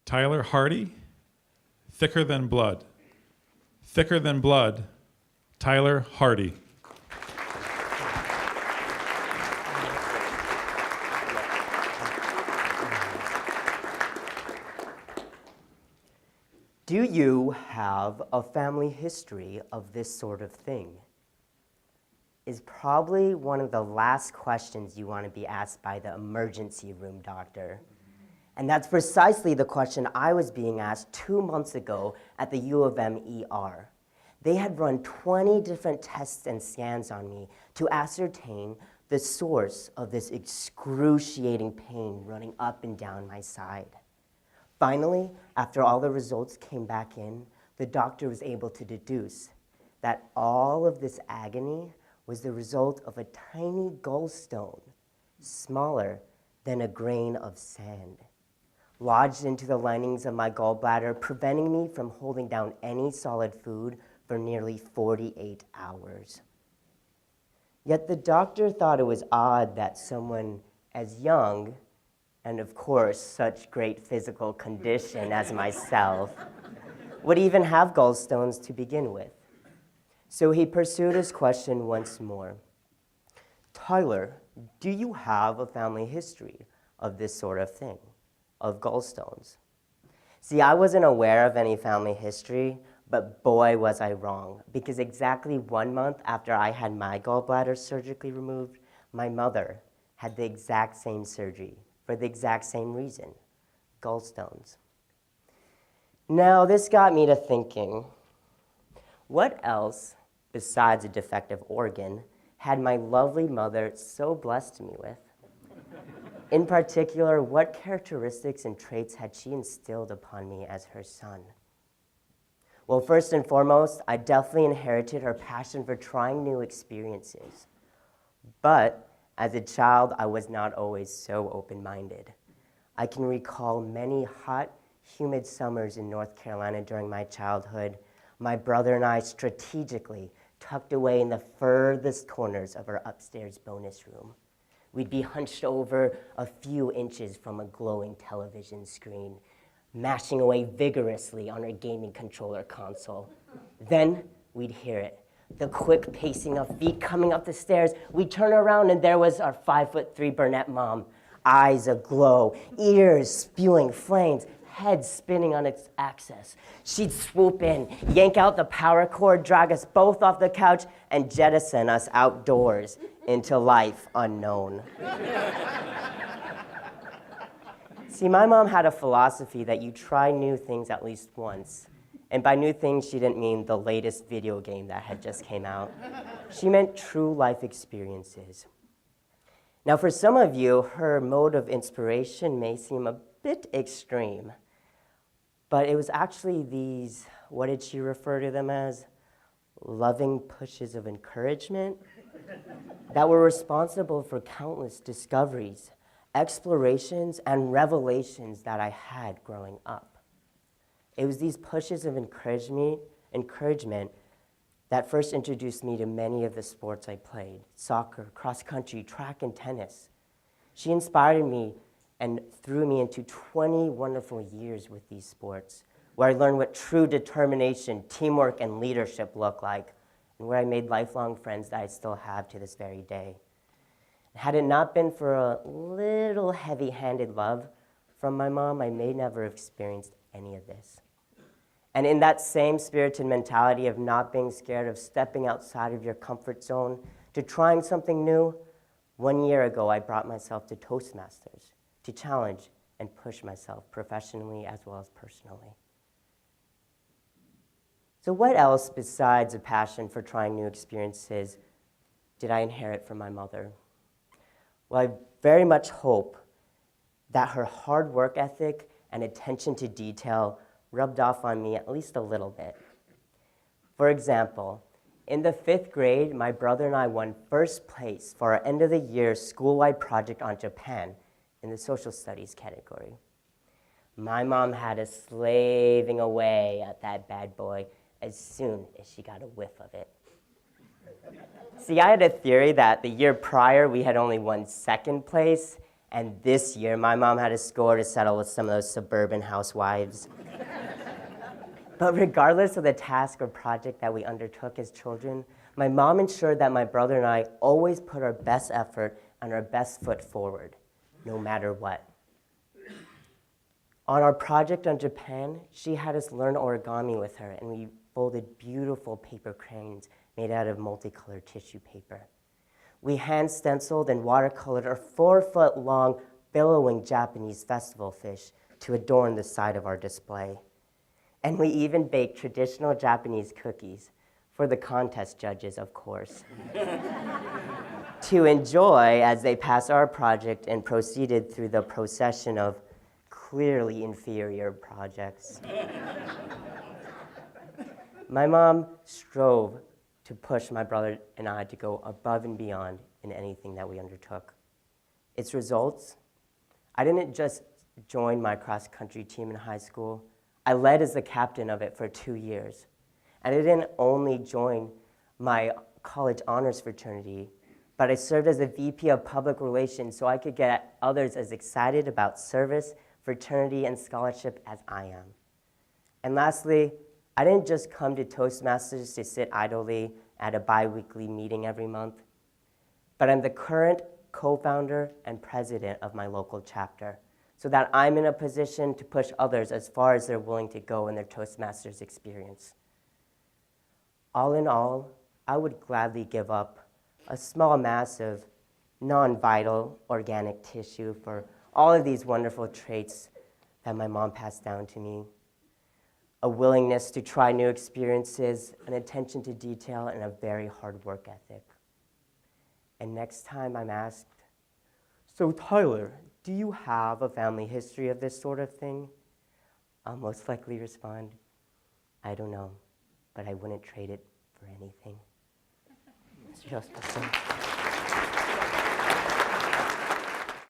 Tyler Hardy, thicker than blood. Thicker than blood, Tyler Hardy. Do you have a family history of this sort of thing? Is probably one of the last questions you want to be asked by the emergency room doctor. And that's precisely the question I was being asked 2 months ago at the U of M ER. They had run 20 different tests and scans on me to ascertain the source of this excruciating pain running up and down my side. Finally, after all the results came back in, the doctor was able to deduce that all of this agony was the result of a tiny gallstone, smaller than a grain of sand, lodged into the linings of my gallbladder, preventing me from holding down any solid food for nearly 48 hours. Yet the doctor thought it was odd that someone as young, and of course such great physical condition as myself, would even have gallstones to begin with. So he pursued his question once more. Tyler, do you have a family history of this sort of thing, of gallstones? See, I wasn't aware of any family history, but boy was I wrong, because exactly 1 month after I had my gallbladder surgically removed, my mother had the exact same surgery for the exact same reason, gallstones. Now, this got me to thinking, what else besides a defective organ had my lovely mother so blessed me with? In particular, what characteristics and traits had she instilled upon me as her son? Well, first and foremost, I definitely inherited her passion for trying new experiences. But as a child, I was not always so open-minded. I can recall many hot, humid summers in North Carolina during my childhood. My brother and I strategically tucked away in the furthest corners of our upstairs bonus room. We'd be hunched over a few inches from a glowing television screen, mashing away vigorously on our gaming controller console. Then we'd hear it, the quick pacing of feet coming up the stairs. We'd turn around and there was our 5'3" brunette mom, eyes aglow, ears spewing flames, head spinning on its axis. She'd swoop in, yank out the power cord, drag us both off the couch, and jettison us outdoors into life unknown. See, my mom had a philosophy that you try new things at least once. And by new things, she didn't mean the latest video game that had just came out. She meant true life experiences. Now, for some of you, her mode of inspiration may seem a bit extreme, but it was actually these, what did she refer to them as? Loving pushes of encouragement that were responsible for countless discoveries, explorations, and revelations that I had growing up. It was these pushes of encouragement that first introduced me to many of the sports I played: soccer, cross country, track, and tennis. She inspired me and threw me into 20 wonderful years with these sports, where I learned what true determination, teamwork, and leadership look like, and where I made lifelong friends that I still have to this very day. Had it not been for a little heavy-handed love from my mom, I may never have experienced any of this. And in that same spirited mentality of not being scared of stepping outside of your comfort zone to trying something new, 1 year ago I brought myself to Toastmasters to challenge and push myself professionally as well as personally. So what else besides a passion for trying new experiences did I inherit from my mother? Well, I very much hope that her hard work ethic and attention to detail rubbed off on me at least a little bit. For example, in the 5th grade, my brother and I won first place for our end-of-the-year school-wide project on Japan in the social studies category. My mom had us slaving away at that bad boy as soon as she got a whiff of it. See, I had a theory that the year prior we had only won 2nd place, And this year, my mom had a score to settle with some of those suburban housewives. But regardless of the task or project that we undertook as children, my mom ensured that my brother and I always put our best effort and our best foot forward, no matter what. On our project on Japan, she had us learn origami with her, and we folded beautiful paper cranes made out of multicolored tissue paper. We hand stenciled and watercolored a 4-foot-long billowing Japanese festival fish to adorn the side of our display. And we even baked traditional Japanese cookies for the contest judges, of course, to enjoy as they passed our project and proceeded through the procession of clearly inferior projects. My mom strove to push my brother and I to go above and beyond in anything that we undertook. Its results, I didn't just join my cross-country team in high school. I led as the captain of it for 2 years. And I didn't only join my college honors fraternity, but I served as a VP of public relations so I could get others as excited about service, fraternity, and scholarship as I am. And lastly, I didn't just come to Toastmasters to sit idly at a bi-weekly meeting every month, but I'm the current co-founder and president of my local chapter, so that I'm in a position to push others as far as they're willing to go in their Toastmasters experience. All in all, I would gladly give up a small mass of non-vital organic tissue for all of these wonderful traits that my mom passed down to me. A willingness to try new experiences, an attention to detail, and a very hard work ethic. And next time I'm asked, "So Tyler, do you have a family history of this sort of thing?" I'll most likely respond, "I don't know, but I wouldn't trade it for anything." It's just the same.